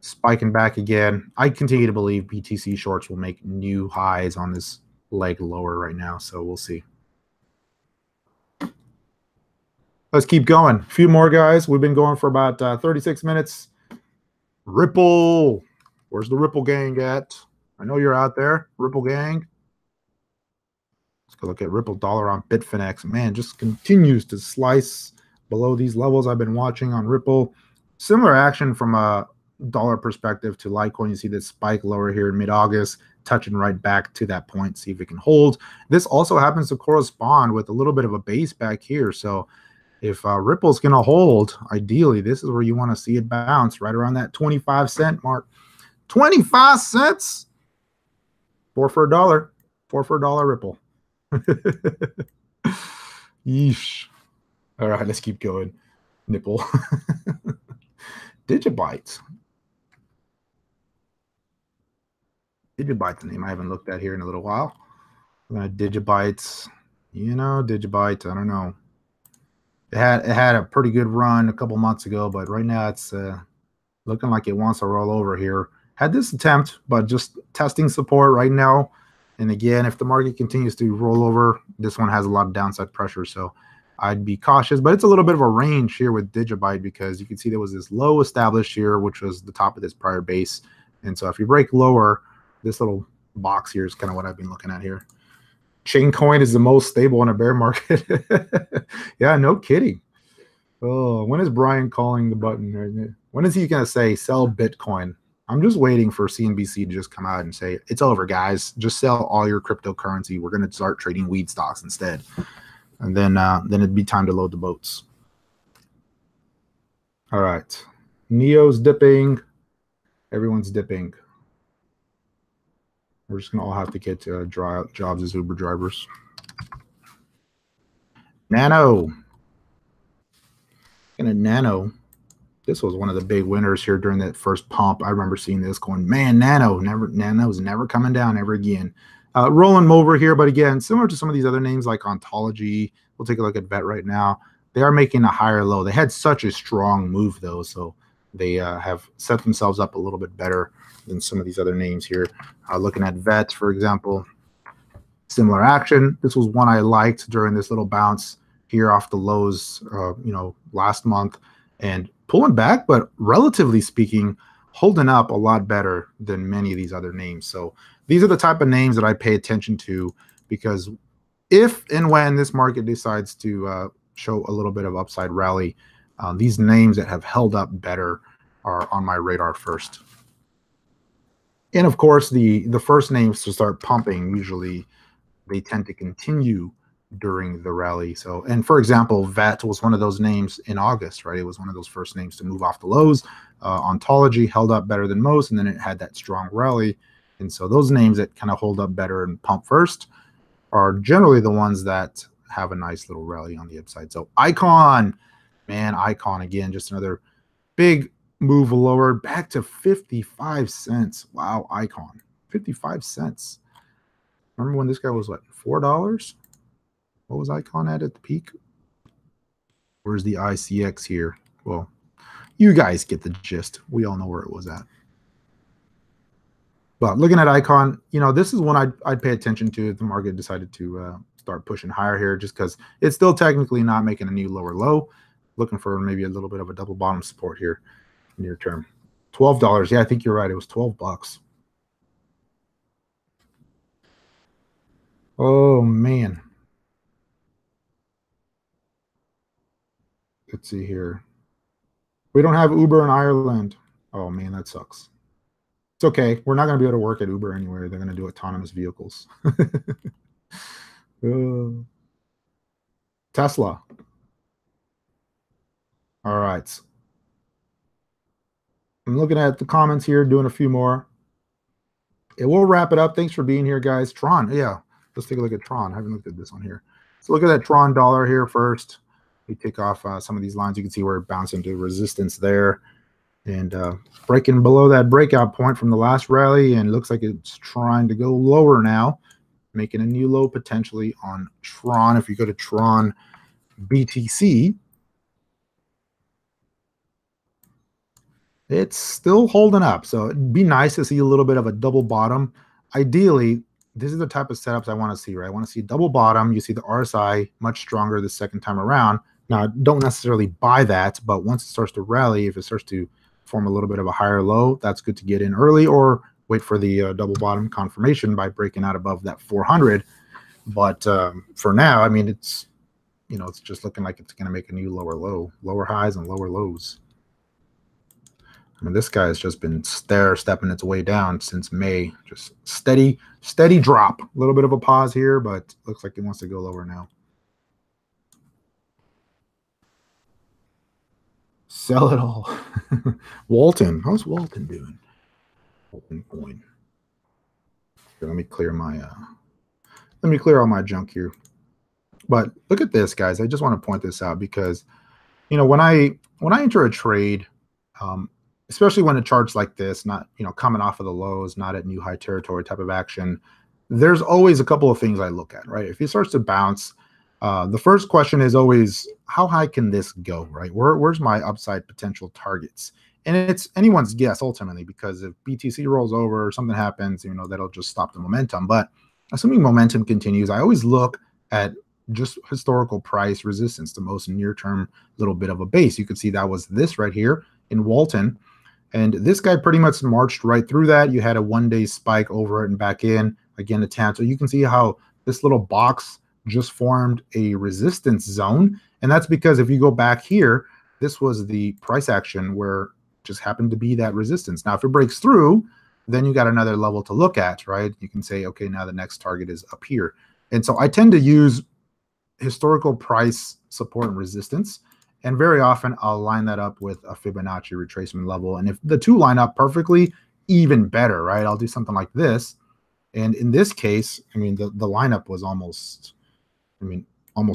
spiking back again. I continue to believe BTC shorts will make new highs on this leg lower right now, so we'll see. Let's keep going. A few more, guys. We've been going for about 36 minutes. Ripple. Where's the Ripple gang at? I know you're out there, Ripple gang. Let's go look at Ripple dollar on Bitfinex. Man, just continues to slice below these levels I've been watching on Ripple. Similar action from a dollar perspective to Litecoin. You see this spike lower here in mid-August, touching right back to that point, see if it can hold. This also happens to correspond with a little bit of a base back here. So if Ripple's going to hold, ideally, this is where you want to see it bounce, right around that 25-cent mark. 25 cents? 4 for $1. 4 for $1 Ripple. Yeesh. All right, let's keep going. Nipple. Digibyte. Digibyte's the name I haven't looked at here in a little while. Digibyte. Digibyte, I don't know. It had a pretty good run a couple months ago, but right now it's looking like it wants to roll over here. Had this attempt, but just testing support right now. And again, if the market continues to roll over, this one has a lot of downside pressure, so I'd be cautious. But it's a little bit of a range here with Digibyte because you can see there was this low established here, which was the top of this prior base. And so if you break lower, this little box here is kind of what I've been looking at here. Chaincoin is the most stable in a bear market. Yeah, no kidding. Oh, when is Brian calling the button? When is he going to say sell Bitcoin? I'm just waiting for CNBC to just come out and say, it's over, guys. Just sell all your cryptocurrency. We're going to start trading weed stocks instead. And then it'd be time to load the boats. All right. Neo's dipping. Everyone's dipping. We're just going to all have to get jobs as Uber drivers. Nano. And a Nano. This was one of the big winners here during that first pump. I remember seeing this going, man, Nano's never coming down ever again. Rolling them over here, but again, similar to some of these other names like Ontology. We'll take a look at VET right now. They are making a higher low. They had such a strong move, though, so they have set themselves up a little bit better than some of these other names here. Looking at VET, for example, similar action. This was one I liked during this little bounce here off the lows, last month, and pulling back, but relatively speaking, holding up a lot better than many of these other names. So these are the type of names that I pay attention to, because if and when this market decides to show a little bit of upside rally, These names that have held up better are on my radar first. And of course, the first names to start pumping, usually they tend to continue during the rally. So, and for example, VET was one of those names in August, right? It was one of those first names to move off the lows. Ontology held up better than most, and then it had that strong rally. And so those names that kind of hold up better and pump first are generally the ones that have a nice little rally on the upside. So Icon, man, Icon again, just another big move lower back to 55 cents. Wow, Icon, 55 cents. Remember when this guy was what, $4? What was Icon at the peak? Where's the ICX here? Well, you guys get the gist. We all know where it was at. But looking at Icon, you know, this is one I'd pay attention to if the market decided to start pushing higher here, just because it's still technically not making a new lower low. Looking for maybe a little bit of a double bottom support here near term. $12. Yeah, I think you're right. It was 12 bucks. Oh, man. Let's see here. We don't have Uber in Ireland. Oh, man, that sucks. It's okay. We're not going to be able to work at Uber anywhere. They're going to do autonomous vehicles. Tesla. All right. I'm looking at the comments here, doing a few more. It will wrap it up. Thanks for being here, guys. Tron. Yeah, let's take a look at Tron. I haven't looked at this one here. So look at that Tron dollar here first. We take off some of these lines. You can see where it bounced into resistance there. And breaking below that breakout point from the last rally, and looks like it's trying to go lower now, making a new low potentially on Tron. If you go to Tron BTC, it's still holding up. So it'd be nice to see a little bit of a double bottom. Ideally, this is the type of setups I want to see, right? I want to see double bottom. You see the RSI much stronger the second time around. Now, don't necessarily buy that, but once it starts to rally, if it starts to form a little bit of a higher low, that's good to get in early, or wait for the double bottom confirmation by breaking out above that 400. But for now, I mean, it's, you know, it's just looking like it's going to make a new lower low, lower highs and lower lows. I mean, this guy has just been stepping its way down since May. Just steady drop. A little bit of a pause here, but looks like it wants to go lower now. Sell it all. Walton. How's Walton doing? Walton coin. Here, let me clear all my junk here. But look at this, guys. I just want to point this out because, you know, when I enter a trade, especially when it charts like this, not, you know, coming off of the lows, not at new high territory type of action, there's always a couple of things I look at, right? If it starts to bounce, the first question is always, how high can this go, right? Where's my upside potential targets? And it's anyone's guess ultimately, because if BTC rolls over or something happens, you know, that'll just stop the momentum. But assuming momentum continues, I always look at just historical price resistance, the most near-term little bit of a base. You could see that was this right here in Walton. And this guy pretty much marched right through that. You had a one-day spike over it and back in, again, attempt. So you can see how this little box just formed a resistance zone. And that's because if you go back here, this was the price action where just happened to be that resistance. Now, if it breaks through, then you got another level to look at, right? You can say, okay, now the next target is up here. And so I tend to use historical price support and resistance. And very often I'll line that up with a Fibonacci retracement level. And if the two line up perfectly, even better, right? I'll do something like this. And in this case, I mean, the lineup was almost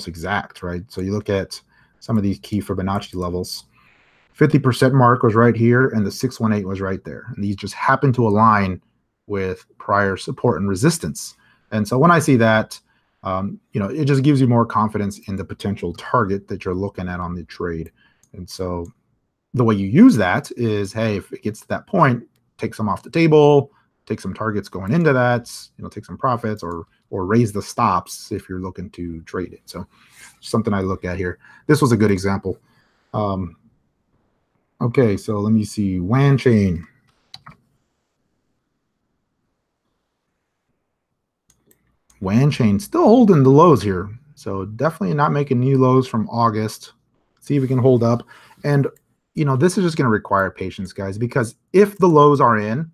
exact, right? So you look at some of these key Fibonacci levels. 50% mark was right here, and the 618 was right there. And these just happen to align with prior support and resistance. And so when I see that, you know, it just gives you more confidence in the potential target that you're looking at on the trade. And so the way you use that is, hey, if it gets to that point, take some off the table, take some targets going into that, you know, take some profits, or raise the stops if you're looking to trade it. So something I look at here. This was a good example. Okay, so let me see. WAN chain. WAN chain still holding the lows here. So definitely not making new lows from August. See if we can hold up. And, you know, this is just going to require patience, guys, because if the lows are in,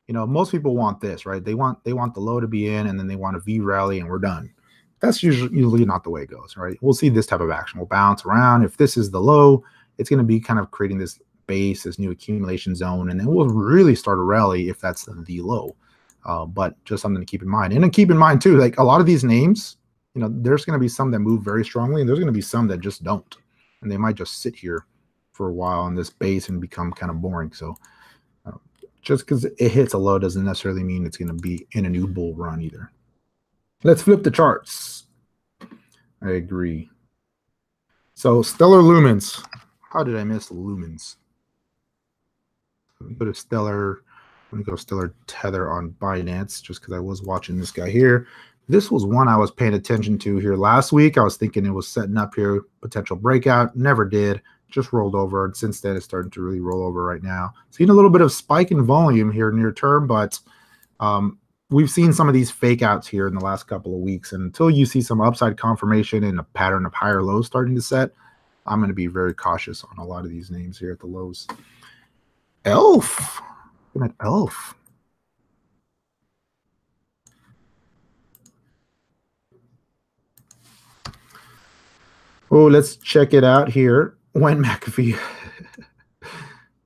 you know, most people want this, right? They want the low to be in, and then they want a V rally, and we're done. That's usually not the way it goes, right? We'll see this type of action. We'll bounce around. If this is the low, it's going to be kind of creating this base, this new accumulation zone, and then we'll really start a rally if that's the low. But just something to keep in mind. And then keep in mind, too, like a lot of these names, you know, there's going to be some that move very strongly, and there's going to be some that just don't. And they might just sit here for a while on this base and become kind of boring. So just because it hits a low doesn't necessarily mean it's going to be in a new bull run either. Let's flip the charts. I agree. So Stellar Lumens. How did I miss Lumens? Let me go to Stellar. Let me go to Stellar Tether on Binance just because I was watching this guy here. This was one I was paying attention to here last week. I was thinking it was setting up here, potential breakout. Never did. Just rolled over. And since then, it's starting to really roll over right now. Seeing a little bit of spike in volume here near term, but we've seen some of these fake outs here in the last couple of weeks. And until you see some upside confirmation and a pattern of higher lows starting to set, I'm going to be very cautious on a lot of these names here at the lows. Elf. Look at Elf. Oh, let's check it out here. When McAfee.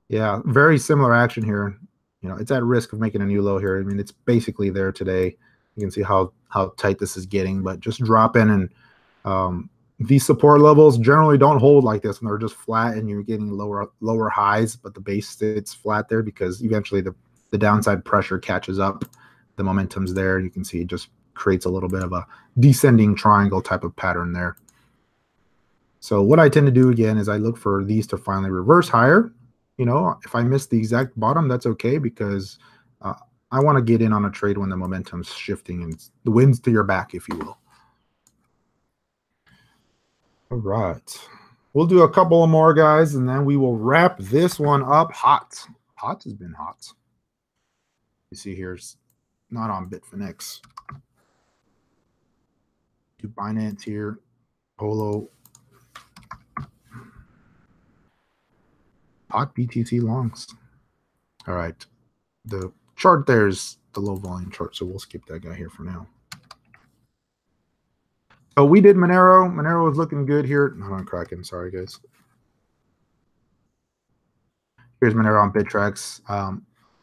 Yeah, very similar action here. You know, it's at risk of making a new low here. I mean, it's basically there today. You can see how tight this is getting, but just drop in, and these support levels generally don't hold like this, and they're just flat, and you're getting lower highs, but the base sits flat there because eventually the downside pressure catches up. The momentum's there. You can see it just creates a little bit of a descending triangle type of pattern there. So what I tend to do again is I look for these to finally reverse higher. You know, if I miss the exact bottom, that's okay, because I want to get in on a trade when the momentum's shifting and the wind's to your back, if you will. All right. We'll do a couple of more, guys, and then we will wrap this one up hot. Hot has been hot. You see here, it's not on Bitfinex. Do Binance here, Polo. Hot BTC longs. All right. The chart there's the low volume chart, so we'll skip that guy here for now. So we did Monero. Monero is looking good here. Not on Kraken. Sorry, guys. Here's Monero on Bittrex.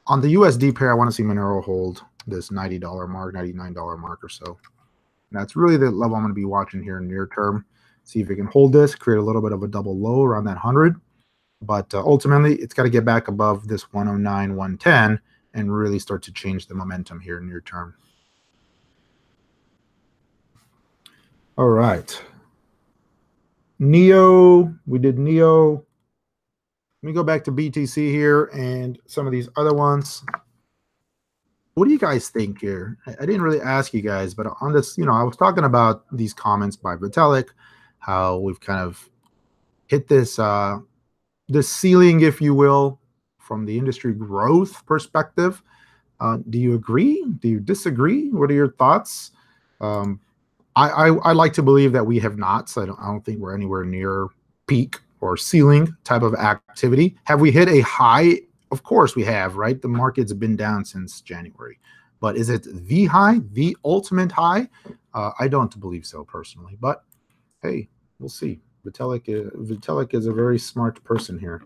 On the USD pair, I want to see Monero hold this $90 mark, $99 mark or so. And that's really the level I'm going to be watching here in near term. See if it can hold this, create a little bit of a double low around that 100. But ultimately, it's got to get back above this 109, 110 and really start to change the momentum here near term. All right. Neo, we did Neo. Let me go back to BTC here and some of these other ones. What do you guys think here? I didn't really ask you guys, but on this, you know, I was talking about these comments by Vitalik, how we've kind of hit this this ceiling, if you will, from the industry growth perspective. Do you agree? Do you disagree? What are your thoughts? I like to believe that we have not. So I don't think we're anywhere near peak or ceiling type of activity. Have we hit a high? Of course we have, right? The market's been down since January. But is it the high, the ultimate high? I don't believe so personally. But hey, we'll see. Vitalik is a very smart person here.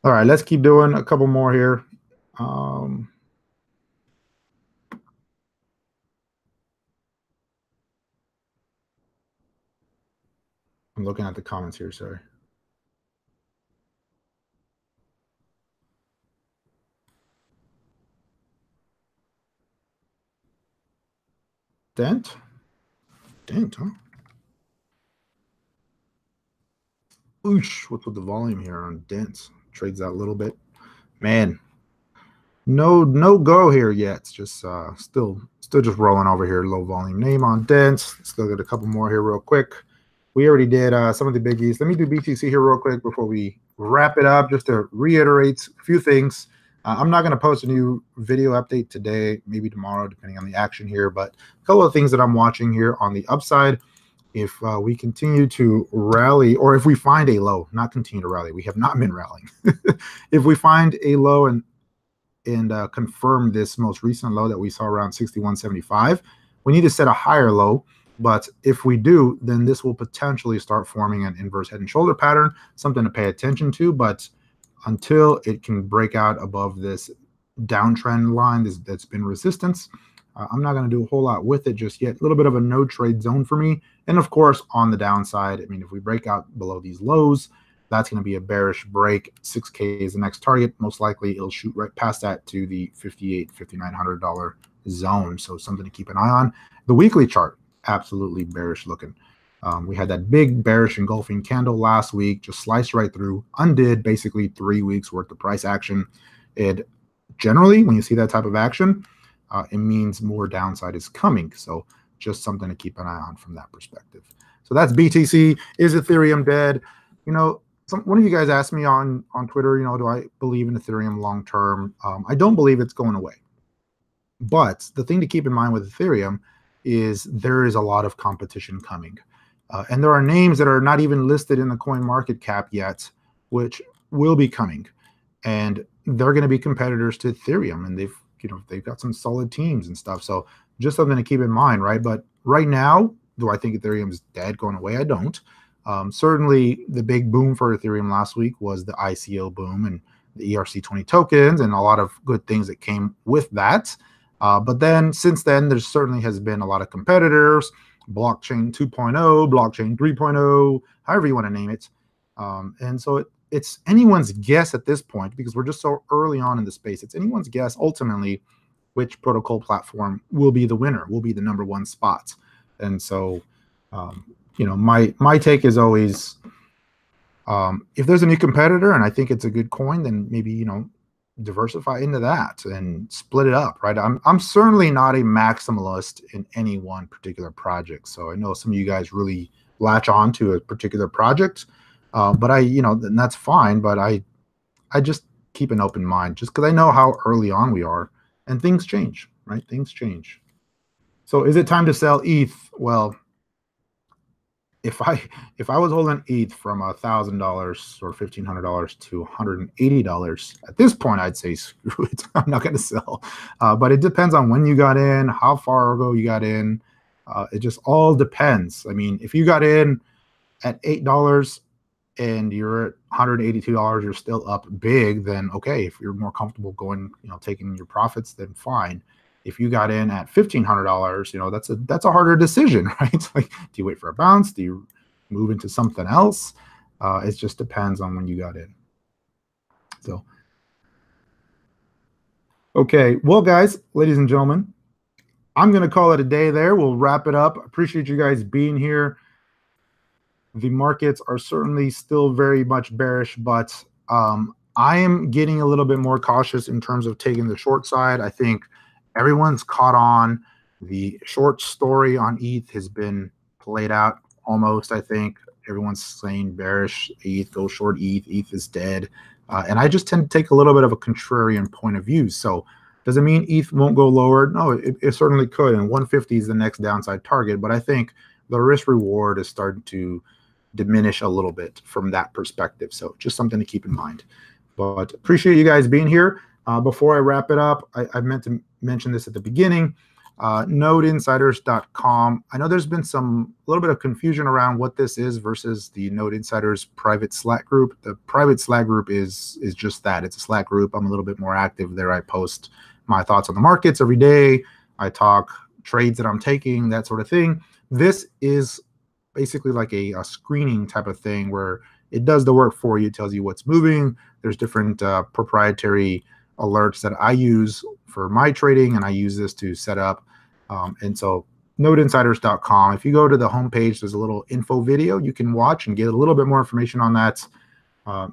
All right, let's keep doing a couple more here. I'm looking at the comments here, sorry. Dent, huh? Oosh, what's with the volume here on Dent? Trades out a little bit. Man, no go here yet. It's just still just rolling over here. Low volume name on Dent. Still got a couple more here real quick. We already did some of the biggies. Let me do BTC here real quick before we wrap it up, just to reiterate a few things. I'm not going to post a new video update today, maybe tomorrow, depending on the action here. But a couple of things that I'm watching here on the upside if we continue to rally, or if we find a low, not continue to rally, we have not been rallying. If we find a low and confirm this most recent low that we saw around 61.75, we need to set a higher low. But if we do, then this will potentially start forming an inverse head and shoulder pattern, something to pay attention to. But until it can break out above this downtrend line that's been resistance, I'm not going to do a whole lot with it just yet. A little bit of a no trade zone for me. And of course, on the downside, I mean, if we break out below these lows, that's going to be a bearish break. 6K is the next target. Most likely, it'll shoot right past that to the $5,800, $5,900 zone. So something to keep an eye on. The weekly chart, absolutely bearish looking. We had that big bearish engulfing candle last week, just sliced right through, undid basically 3 weeks worth of price action. It generally, when you see that type of action, it means more downside is coming. So just something to keep an eye on from that perspective. So that's BTC. Is Ethereum dead? You know, one of you guys asked me on Twitter, you know, do I believe in Ethereum long term? I don't believe it's going away. But the thing to keep in mind with Ethereum is there is a lot of competition coming. And there are names that are not even listed in the coin market cap yet, which will be coming. And they're going to be competitors to Ethereum. And they've got some solid teams and stuff. So just something to keep in mind, right? But right now, do I think Ethereum is dead, going away? I don't. Certainly, the big boom for Ethereum last week was the ICO boom and the ERC20 tokens and a lot of good things that came with that. But then since then, there certainly has been a lot of competitors, blockchain 2.0, blockchain 3.0, however you want to name it. And so it's anyone's guess at this point, because we're just so early on in the space. It's anyone's guess ultimately which protocol platform will be the winner, will be the #1 spot. And so, my take is always, if there's a new competitor and I think it's a good coin, then maybe, diversify into that and split it up, right? I'm certainly not a maximalist in any one particular project. So I know some of you guys really latch on to a particular project, but and that's fine. But I just keep an open mind, just because I know how early on we are, and things change, right? Things change. So is it time to sell ETH? Well, if I was holding ETH from $1,000 or $1,500 to $180 at this point, I'd say screw it. I'm not going to sell. But it depends on when you got in, how far ago you got in. It just all depends. I mean, if you got in at $8 and you're at $182, you're still up big, then okay. If you're more comfortable going, taking your profits, then fine. If you got in at $1,500, that's a harder decision, right? It's like, do you wait for a bounce? Do you move into something else? It just depends on when you got in. So, okay. Well, guys, ladies and gentlemen, I'm going to call it a day there. We'll wrap it up. Appreciate you guys being here. The markets are certainly still very much bearish, but I am getting a little bit more cautious in terms of taking the short side. I think everyone's caught on. The short story on ETH has been played out almost. I think everyone's saying bearish ETH, go short ETH, ETH is dead. And I just tend to take a little bit of a contrarian point of view. So does it mean ETH won't go lower? No, it certainly could. And 150 is the next downside target. But I think the risk reward is starting to diminish a little bit from that perspective. So just something to keep in mind. But appreciate you guys being here. Before I wrap it up, I meant to mention this at the beginning. Nodeinsiders.com. I know there's been a little bit of confusion around what this is versus the Node Insiders private Slack group. The private Slack group is just that. It's a Slack group. I'm a little bit more active there. I post my thoughts on the markets every day. I talk trades that I'm taking, that sort of thing. This is basically like a screening type of thing where it does the work for you. It tells you what's moving. There's different proprietary alerts that I use for my trading, and I use this to set up. And so nodeinsiders.com, if you go to the homepage, there's a little info video you can watch and get a little bit more information on that.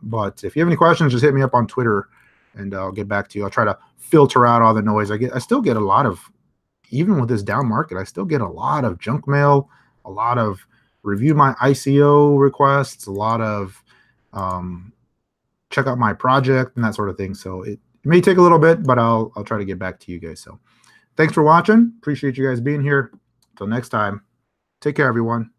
But if you have any questions, just hit me up on Twitter and I'll get back to you. I'll try to filter out all the noise. I still get a lot of, even with this down market, I still get a lot of junk mail, a lot of review my ICO requests, a lot of check out my project and that sort of thing. So it may take a little bit, but I'll try to get back to you guys. So thanks for watching. Appreciate you guys being here. Until next time, take care, everyone.